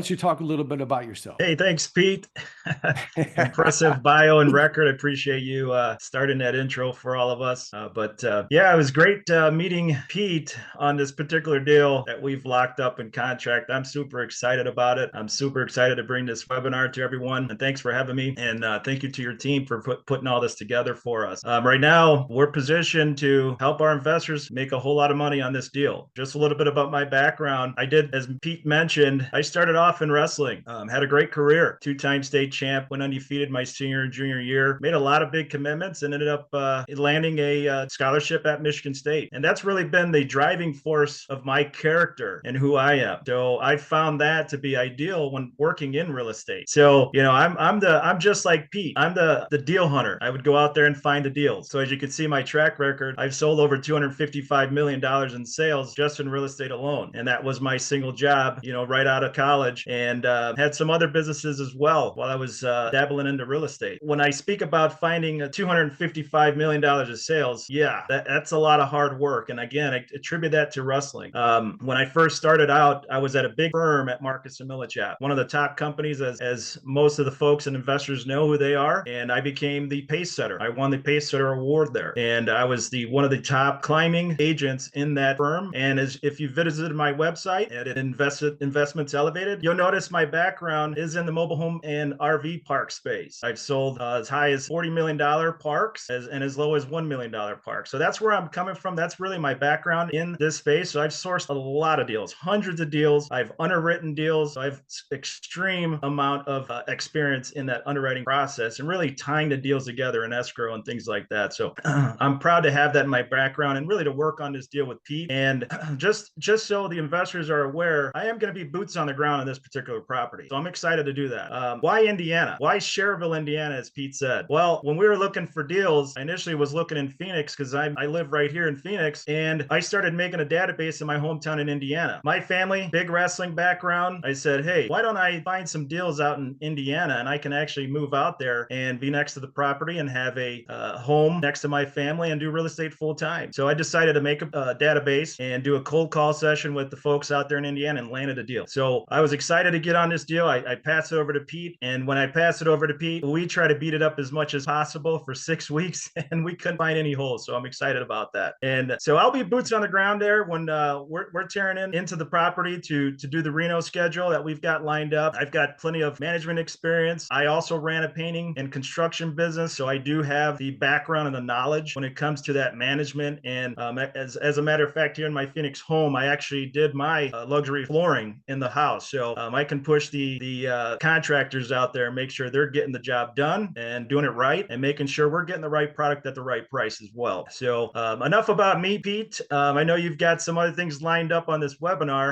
don't you talk a little bit about yourself? Hey, thanks, Pete. Impressive bio and record. I appreciate you starting that intro for all of us. But yeah, it was great meeting Pete on this particular deal that we've locked up in contract. I'm super excited about it. I'm super excited to bring this webinar to everyone. And thanks for having me. And thank you to your team for putting all this together for us. Right now, we're positioned to help our investors make a whole lot of money on this deal. Just a little bit about my background. I did, as Pete mentioned, I started off in wrestling. Had a great career, two-time state champ, went undefeated my senior and junior year, made a lot of big commitments and ended up landing a scholarship at Michigan State. And that's really been the driving force of my character and who I am. So I found that to be ideal when working in real estate. So, I'm just like Pete. I'm the deal hunter. I would go out there and find the deals. So as you can see my track record, I've sold over $255 million in sales just in real estate alone. And that was my single job, right out of college, and had some other businesses as well while I was dabbling into real estate. When I speak about finding $255 million of sales, yeah, that's a lot of hard work. And again, I attribute that to wrestling. When I first started out, I was at a big firm at Marcus and Millichap, one of the top companies, as most of the folks and investors know who they are. And I became the pace setter. I won the pace setter award there, and I was one of the top climbing agents in that firm. And if you visited my website at Investments Elevated, you'll notice my background is in the mobile home and RV park space. I've sold as high as $40 million parks and as low as $1 million parks. So that's where I'm coming from. That's really my background in this space. So I've sourced a lot of deals, hundreds of deals. I've underwritten deals. So I've extreme amount of experience in that underwriting process and really tying the deals together in escrow and things like that. So I'm proud to have that in my background and really to work on this deal with Pete. And just so the investors are aware, I am going to be boots on the ground on this particular property. So I'm excited to do that. Why Indiana? Why Schererville, Indiana, as Pete said? Well, when we were looking for deals, I initially was looking in Phoenix because I live right here in Phoenix, and I started making a database in my hometown in Indiana. My family, big wrestling background. I said, hey, why don't I find some deals out in Indiana, and I can actually move out there and be next to the property and have a home next to my family and do real estate full time. So I decided to make a database and do a cold call session with the folks out there in Indiana and landed a deal. So I was excited to get on this deal. I passed it over to Pete, and when I passed it over to Pete, we try to beat it up as much as possible for 6 weeks, and we couldn't find any holes. So I'm excited about that. And so I'll be boots on the ground there when we're tearing into the property to do the Reno schedule that we've got lined up. I've got plenty of management experience. I also ran a painting and construction business, so I do have the background and the knowledge when it comes to that management. And as a matter of fact, here in my Phoenix home, I actually did my luxury flooring in the house. So I can push the contractors out there and make sure they're getting the job done and doing it right and making sure we're getting the right product at the right price as well. So enough about me, Pete. I know you've got some other things lined up on this webinar.